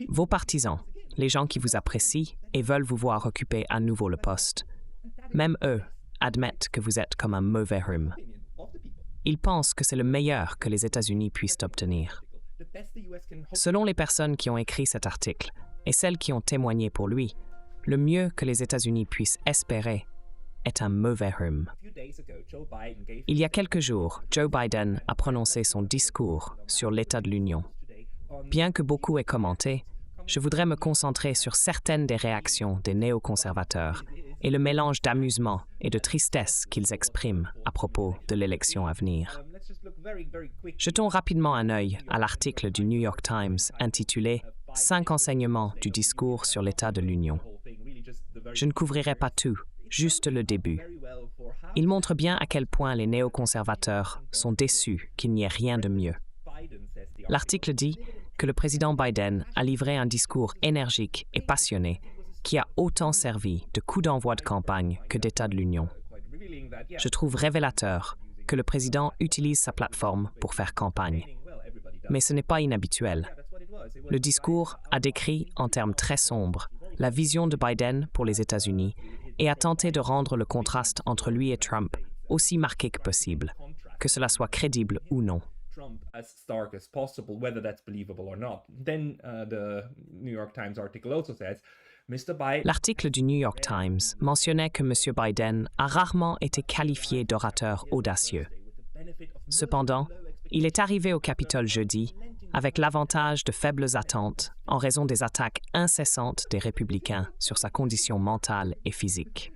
Vos partisans, les gens qui vous apprécient et veulent vous voir occuper à nouveau le poste, même eux admettent que vous êtes comme un mauvais rhume. Ils pensent que c'est le meilleur que les États-Unis puissent obtenir. Selon les personnes qui ont écrit cet article et celles qui ont témoigné pour lui, le mieux que les États-Unis puissent espérer est un mauvais rhume. Il y a quelques jours, Joe Biden a prononcé son discours sur l'état de l'Union. Bien que beaucoup aient commenté, je voudrais me concentrer sur certaines des réactions des néoconservateurs et le mélange d'amusement et de tristesse qu'ils expriment à propos de l'élection à venir. Jetons rapidement un œil à l'article du New York Times intitulé « 5 enseignements du discours sur l'état de l'Union ». Je ne couvrirai pas tout, juste le début. Il montre bien à quel point les néoconservateurs sont déçus qu'il n'y ait rien de mieux. L'article dit que le président Biden a livré un discours énergique et passionné qui a autant servi de coup d'envoi de campagne que d'état de l'Union. Je trouve révélateur que le président utilise sa plateforme pour faire campagne. Mais ce n'est pas inhabituel. Le discours a décrit en termes très sombres la vision de Biden pour les États-Unis et a tenté de rendre le contraste entre lui et Trump aussi marqué que possible, que cela soit crédible ou non. Trump as stark as possible, whether that's believable or not. Then the New York Times article also says, Mr. Biden... L'article du New York Times mentionnait que M. Biden a rarement été qualifié d'orateur audacieux. Cependant, il est arrivé au Capitole jeudi avec l'avantage de faibles attentes en raison des attaques incessantes des républicains sur sa condition mentale et physique.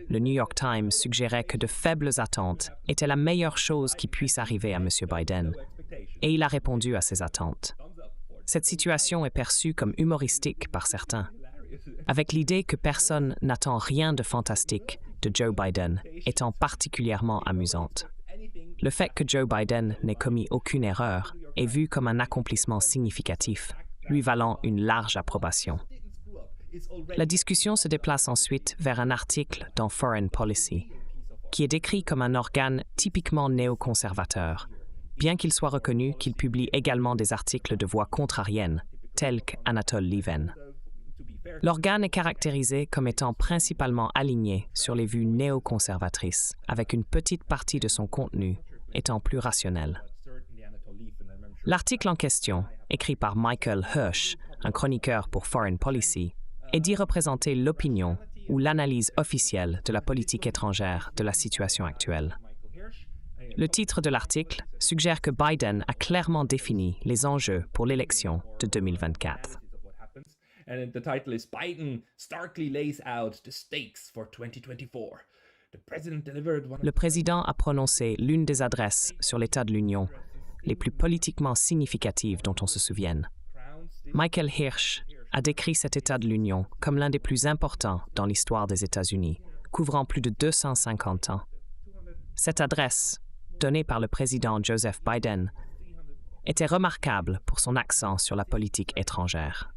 Le New York Times suggérait que de faibles attentes étaient la meilleure chose qui puisse arriver à M. Biden, et il a répondu à ces attentes. Cette situation est perçue comme humoristique par certains, avec l'idée que personne n'attend rien de fantastique de Joe Biden étant particulièrement amusante. Le fait que Joe Biden n'ait commis aucune erreur est vu comme un accomplissement significatif, lui valant une large approbation. La discussion se déplace ensuite vers un article dans Foreign Policy, qui est décrit comme un organe typiquement néoconservateur, bien qu'il soit reconnu qu'il publie également des articles de voix contrarienne, tels qu'Anatole Lieven. L'organe est caractérisé comme étant principalement aligné sur les vues néoconservatrices, avec une petite partie de son contenu étant plus rationnelle. L'article en question, écrit par Michael Hirsch, un chroniqueur pour Foreign Policy, est d'y représenter l'opinion ou l'analyse officielle de la politique étrangère de la situation actuelle. Le titre de l'article suggère que Biden a clairement défini les enjeux pour l'élection de 2024. And the title is Biden starkly lays out the stakes for 2024. The president delivered one... Le président a prononcé l'une des adresses sur l'état de l'Union les plus politiquement significatives dont on se souvienne. Michael Hirsch a décrit cet état de l'Union comme l'un des plus importants dans l'histoire des États-Unis, couvrant plus de 250 ans. Cette adresse, donnée par le président Joseph Biden, était remarquable pour son accent sur la politique étrangère.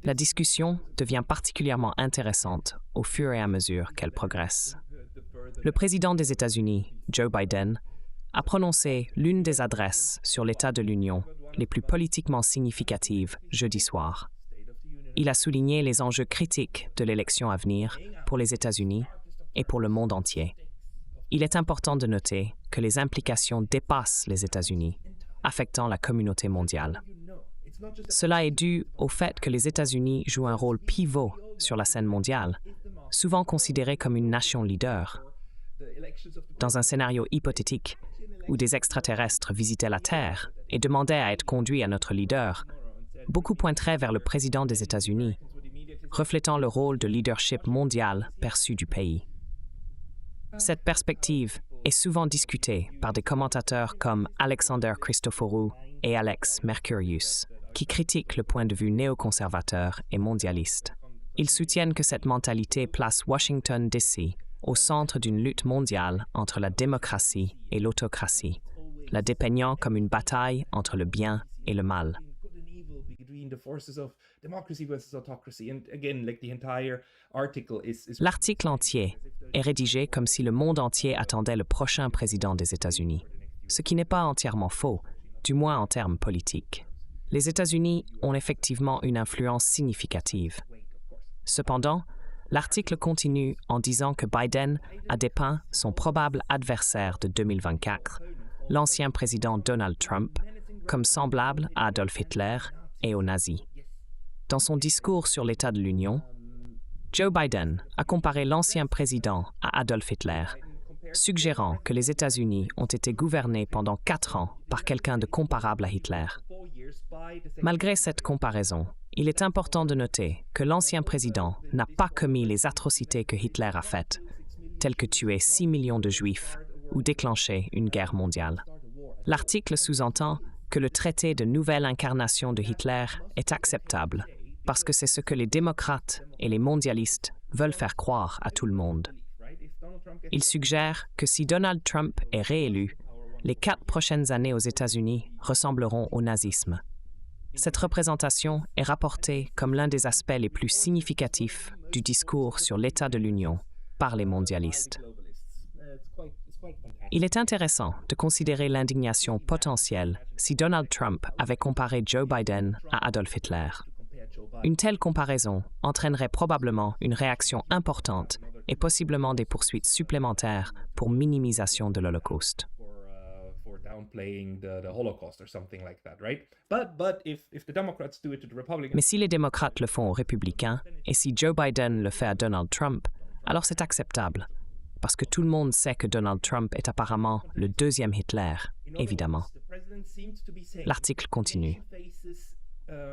La discussion devient particulièrement intéressante au fur et à mesure qu'elle progresse. Le président des États-Unis, Joe Biden, a prononcé l'une des adresses sur l'état de l'Union les plus politiquement significatives jeudi soir. Il a souligné les enjeux critiques de l'élection à venir pour les États-Unis et pour le monde entier. Il est important de noter que les implications dépassent les États-Unis, affectant la communauté mondiale. Cela est dû au fait que les États-Unis jouent un rôle pivot sur la scène mondiale, souvent considérée comme une nation leader. Dans un scénario hypothétique où des extraterrestres visitaient la Terre et demandaient à être conduits à notre leader, beaucoup pointeraient vers le président des États-Unis, reflétant le rôle de leadership mondial perçu du pays. Cette perspective est souvent discutée par des commentateurs comme Alexander Christoforou et Alex Mercurius, qui critiquent le point de vue néoconservateur et mondialiste. Ils soutiennent que cette mentalité place Washington, D.C. au centre d'une lutte mondiale entre la démocratie et l'autocratie, la dépeignant comme une bataille entre le bien et le mal. L'article entier est rédigé comme si le monde entier attendait le prochain président des États-Unis, ce qui n'est pas entièrement faux, du moins en termes politiques. Les États-Unis ont effectivement une influence significative. Cependant, l'article continue en disant que Biden a dépeint son probable adversaire de 2024, l'ancien président Donald Trump, comme semblable à Adolf Hitler et aux nazis. Dans son discours sur l'état de l'Union, Joe Biden a comparé l'ancien président à Adolf Hitler, suggérant que les États-Unis ont été gouvernés pendant 4 ans par quelqu'un de comparable à Hitler. Malgré cette comparaison, il est important de noter que l'ancien président n'a pas commis les atrocités que Hitler a faites, telles que tuer 6 millions de Juifs ou déclencher une guerre mondiale. L'article sous-entend que le traité de nouvelle incarnation de Hitler est acceptable, parce que c'est ce que les démocrates et les mondialistes veulent faire croire à tout le monde. Il suggère que si Donald Trump est réélu, les 4 prochaines années aux États-Unis ressembleront au nazisme. Cette représentation est rapportée comme l'un des aspects les plus significatifs du discours sur l'état de l'Union par les mondialistes. Il est intéressant de considérer l'indignation potentielle si Donald Trump avait comparé Joe Biden à Adolf Hitler. Une telle comparaison entraînerait probablement une réaction importante et possiblement des poursuites supplémentaires pour minimisation de l'Holocauste. Mais si les démocrates le font aux républicains et si Joe Biden le fait à Donald Trump, alors c'est acceptable, parce que tout le monde sait que Donald Trump est apparemment le deuxième Hitler, évidemment. L'article continue.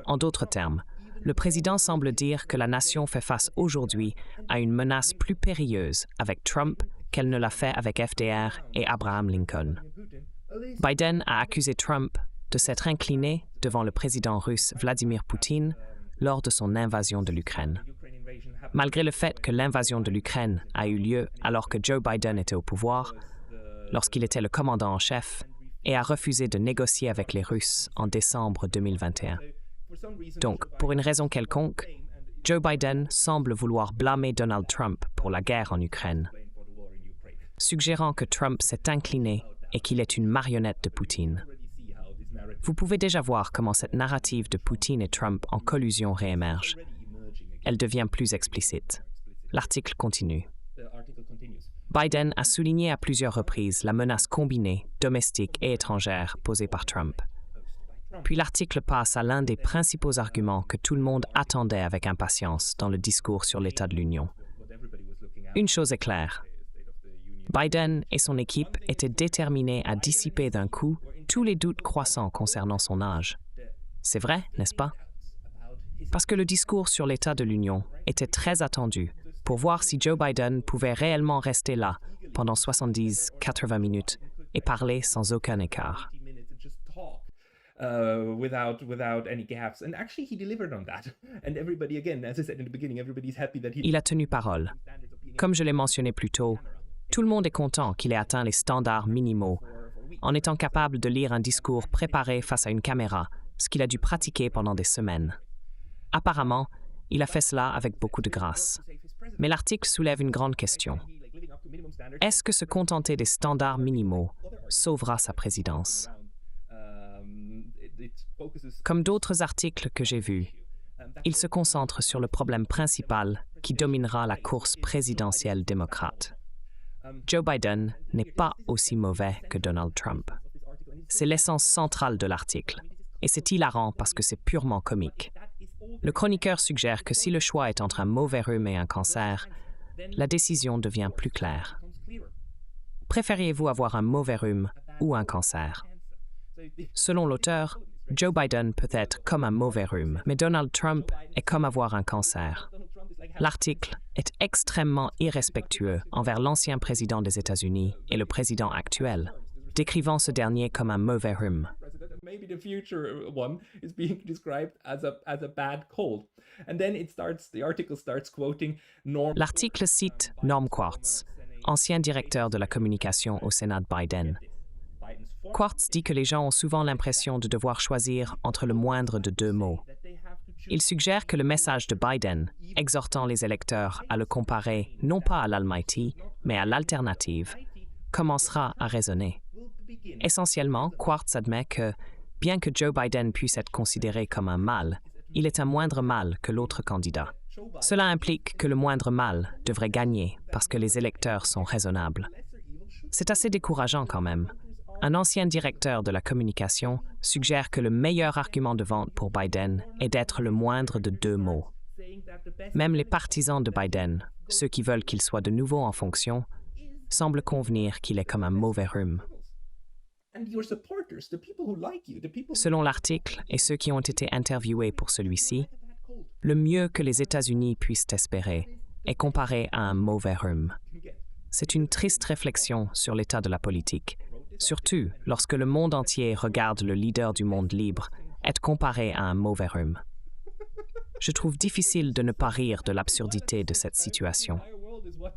En d'autres termes, le président semble dire que la nation fait face aujourd'hui à une menace plus périlleuse avec Trump qu'elle ne l'a fait avec FDR et Abraham Lincoln. Biden a accusé Trump de s'être incliné devant le président russe Vladimir Poutine lors de son invasion de l'Ukraine. Malgré le fait que l'invasion de l'Ukraine a eu lieu alors que Joe Biden était au pouvoir, lorsqu'il était le commandant en chef, et a refusé de négocier avec les Russes en décembre 2021. Donc, pour une raison quelconque, Joe Biden semble vouloir blâmer Donald Trump pour la guerre en Ukraine, suggérant que Trump s'est incliné et qu'il est une marionnette de Poutine. Vous pouvez déjà voir comment cette narrative de Poutine et Trump en collusion réémerge. Elle devient plus explicite. L'article continue. Biden a souligné à plusieurs reprises la menace combinée, domestique et étrangère posée par Trump. Puis l'article passe à l'un des principaux arguments que tout le monde attendait avec impatience dans le discours sur l'état de l'Union. Une chose est claire. Biden et son équipe étaient déterminés à dissiper d'un coup tous les doutes croissants concernant son âge. C'est vrai, n'est-ce pas? Parce que le discours sur l'état de l'Union était très attendu pour voir si Joe Biden pouvait réellement rester là pendant 70-80 minutes et parler sans aucun écart. Il a tenu parole. Comme je l'ai mentionné plus tôt, tout le monde est content qu'il ait atteint les standards minimaux en étant capable de lire un discours préparé face à une caméra, ce qu'il a dû pratiquer pendant des semaines. Apparemment, il a fait cela avec beaucoup de grâce. Mais l'article soulève une grande question. Est-ce que se contenter des standards minimaux sauvera sa présidence? Comme d'autres articles que j'ai vus, il se concentre sur le problème principal qui dominera la course présidentielle démocrate. Joe Biden n'est pas aussi mauvais que Donald Trump. C'est l'essence centrale de l'article, et c'est hilarant parce que c'est purement comique. Le chroniqueur suggère que si le choix est entre un mauvais rhume et un cancer, la décision devient plus claire. Préfériez-vous avoir un mauvais rhume ou un cancer? Selon l'auteur, Joe Biden peut être comme un mauvais rhume, mais Donald Trump est comme avoir un cancer. L'article est extrêmement irrespectueux envers l'ancien président des États-Unis et le président actuel, décrivant ce dernier comme un mauvais rhume. Maybe the future one is being described as a bad cold. And then the article starts quoting Norm. L'article cite Norm Quartz, ancien directeur de la communication au Sénat de Biden. Quartz dit que les gens ont souvent l'impression de devoir choisir entre le moindre de deux mots. Il suggère que le message de Biden, exhortant les électeurs à le comparer non pas à l'Almighty, mais à l'alternative, commencera à résonner. Essentiellement, Quartz admet que bien que Joe Biden puisse être considéré comme un mal, il est un moindre mal que l'autre candidat. Cela implique que le moindre mal devrait gagner parce que les électeurs sont raisonnables. C'est assez décourageant quand même. Un ancien directeur de la communication suggère que le meilleur argument de vente pour Biden est d'être le moindre de deux mots. Même les partisans de Biden, ceux qui veulent qu'il soit de nouveau en fonction, semblent convenir qu'il est comme un mauvais rhume. Selon l'article et ceux qui ont été interviewés pour celui-ci, le mieux que les États-Unis puissent espérer est comparé à un mauvais rhume. C'est une triste réflexion sur l'état de la politique, surtout lorsque le monde entier regarde le leader du monde libre être comparé à un mauvais rhume. Je trouve difficile de ne pas rire de l'absurdité de cette situation.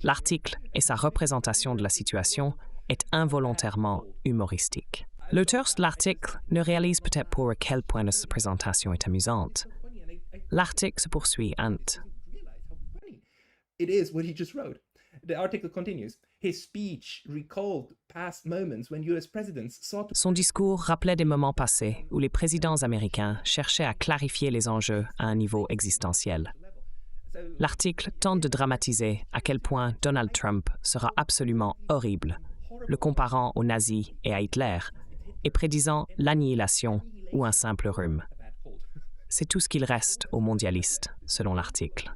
L'article et sa représentation de la situation est involontairement humoristique. L'auteur de l'article ne réalise peut-être pas à quel point cette présentation est amusante. L'article se poursuit, Ant. It is what he just wrote. The article continues. His speech recalled past moments when US presidents sought to... Son discours rappelait des moments passés où les présidents américains cherchaient à clarifier les enjeux à un niveau existentiel. L'article tente de dramatiser à quel point Donald Trump sera absolument horrible, le comparant aux nazis et à Hitler, et prédisant l'annihilation ou un simple rhume. C'est tout ce qu'il reste aux mondialistes, selon l'article.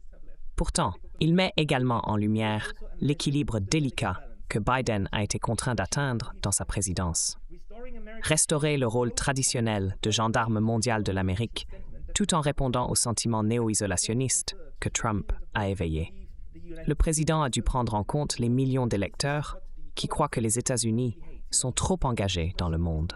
Pourtant, il met également en lumière l'équilibre délicat que Biden a été contraint d'atteindre dans sa présidence. Restaurer le rôle traditionnel de gendarme mondial de l'Amérique, tout en répondant aux sentiments néo-isolationnistes que Trump a éveillés. Le président a dû prendre en compte les millions d'électeurs qui croient que les États-Unis sont trop engagés dans le monde.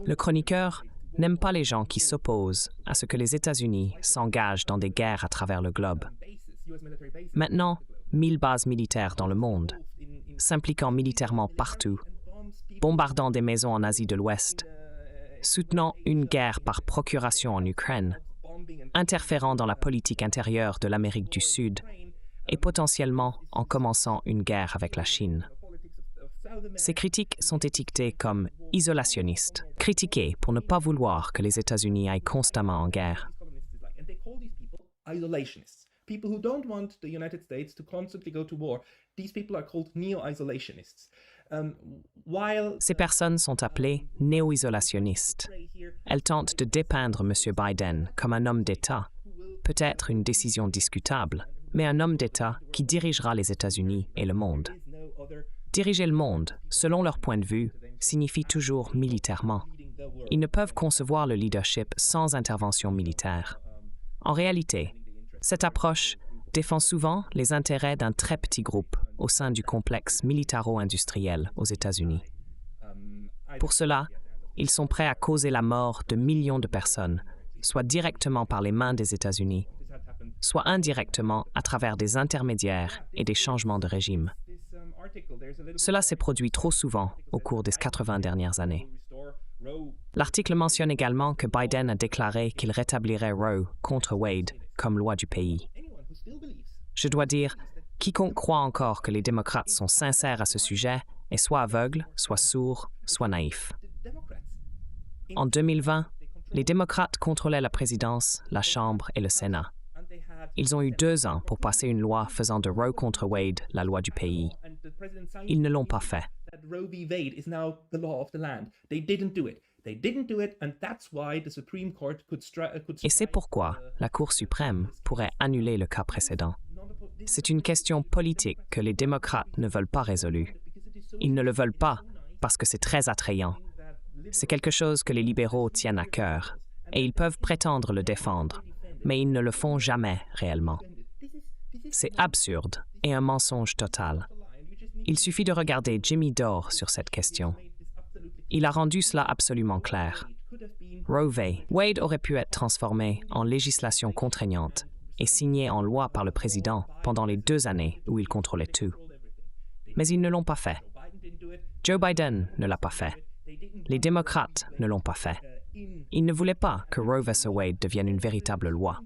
Le chroniqueur n'aime pas les gens qui s'opposent à ce que les États-Unis s'engagent dans des guerres à travers le globe. Maintenant, 1000 bases militaires dans le monde, s'impliquant militairement partout, bombardant des maisons en Asie de l'Ouest, soutenant une guerre par procuration en Ukraine, interférant dans la politique intérieure de l'Amérique du Sud et potentiellement en commençant une guerre avec la Chine. Ces critiques sont étiquetées comme isolationnistes, critiquées pour ne pas vouloir que les États-Unis aillent constamment en guerre. People who don't want the United States to constantly go to war, these people are called neo-isolationists. Ces personnes sont appelées néo-isolationnistes. Elles tentent de dépeindre M. Biden comme un homme d'État, peut-être une décision discutable, mais un homme d'État qui dirigera les États-Unis et le monde. Diriger le monde, selon leur point de vue, signifie toujours militairement. Ils ne peuvent concevoir le leadership sans intervention militaire. En réalité, cette approche défend souvent les intérêts d'un très petit groupe au sein du complexe militaro-industriel aux États-Unis. Pour cela, ils sont prêts à causer la mort de millions de personnes, soit directement par les mains des États-Unis, soit indirectement à travers des intermédiaires et des changements de régime. Cela s'est produit trop souvent au cours des 80 dernières années. L'article mentionne également que Biden a déclaré qu'il rétablirait Roe contre Wade comme loi du pays. Je dois dire, quiconque croit encore que les démocrates sont sincères à ce sujet est soit aveugle, soit sourd, soit naïf. En 2020, les démocrates contrôlaient la présidence, la Chambre et le Sénat. Ils ont eu 2 ans pour passer une loi faisant de Roe contre Wade la loi du pays. Ils ne l'ont pas fait. Et c'est pourquoi la Cour suprême pourrait annuler le cas précédent. C'est une question politique que les démocrates ne veulent pas résolue. Ils ne le veulent pas parce que c'est très attrayant. C'est quelque chose que les libéraux tiennent à cœur, et ils peuvent prétendre le défendre, mais ils ne le font jamais réellement. C'est absurde et un mensonge total. Il suffit de regarder Jimmy Dore sur cette question. Il a rendu cela absolument clair. Roe v. Wade aurait pu être transformé en législation contraignante et signé en loi par le président pendant les 2 années où il contrôlait tout. Mais ils ne l'ont pas fait. Joe Biden ne l'a pas fait. Les démocrates ne l'ont pas fait. Ils ne voulaient pas que Roe v. Wade devienne une véritable loi.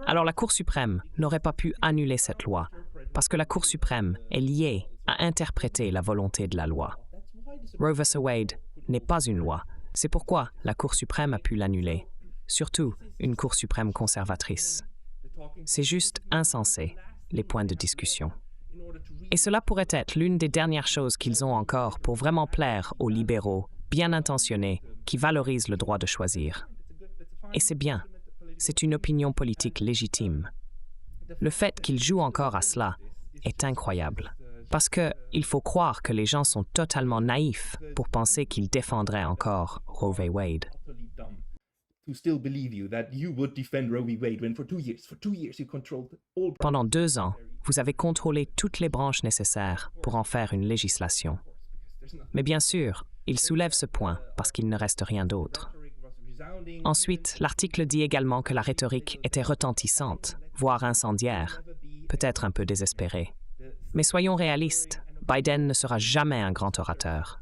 Alors la Cour suprême n'aurait pas pu annuler cette loi parce que la Cour suprême est liée à interpréter la volonté de la loi. Roe v. Wade n'est pas une loi. C'est pourquoi la Cour suprême a pu l'annuler. Surtout une Cour suprême conservatrice. C'est juste insensé, les points de discussion. Et cela pourrait être l'une des dernières choses qu'ils ont encore pour vraiment plaire aux libéraux, bien intentionnés, qui valorisent le droit de choisir. Et c'est bien. C'est une opinion politique légitime. Le fait qu'ils jouent encore à cela est incroyable. Parce qu'il faut croire que les gens sont totalement naïfs pour penser qu'ils défendraient encore Roe v. Wade. Pendant 2 ans, vous avez contrôlé toutes les branches nécessaires pour en faire une législation. Mais bien sûr, il soulève ce point parce qu'il ne reste rien d'autre. Ensuite, l'article dit également que la rhétorique était retentissante, voire incendiaire, peut-être un peu désespérée. Mais soyons réalistes, Biden ne sera jamais un grand orateur.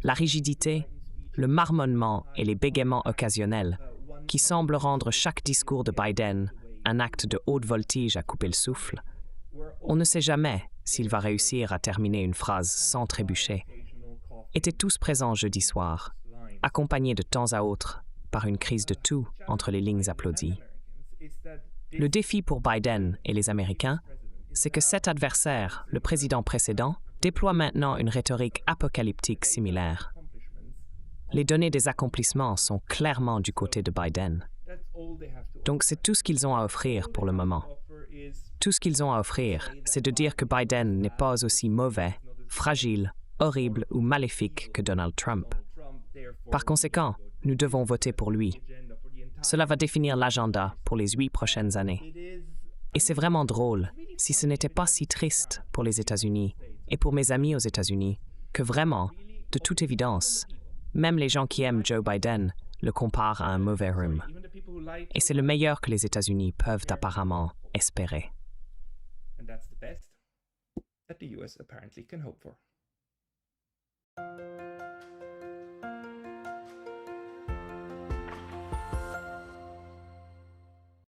La rigidité, le marmonnement et les bégaiements occasionnels, qui semblent rendre chaque discours de Biden un acte de haute voltige à couper le souffle, on ne sait jamais s'il va réussir à terminer une phrase sans trébucher, étaient tous présents jeudi soir, accompagnés de temps à autre par une crise de toux entre les lignes applaudies. Le défi pour Biden et les Américains, c'est que cet adversaire, le président précédent, déploie maintenant une rhétorique apocalyptique similaire. Les données des accomplissements sont clairement du côté de Biden. Donc c'est tout ce qu'ils ont à offrir pour le moment. Tout ce qu'ils ont à offrir, c'est de dire que Biden n'est pas aussi mauvais, fragile, horrible ou maléfique que Donald Trump. Par conséquent, nous devons voter pour lui. Cela va définir l'agenda pour les 8 prochaines années. Et c'est vraiment drôle, si ce n'était pas si triste pour les États-Unis et pour mes amis aux États-Unis, que vraiment, de toute évidence, même les gens qui aiment Joe Biden le comparent à un mauvais rhume. Et c'est le meilleur que les États-Unis peuvent apparemment espérer. And that's the best that the US apparently can hope for.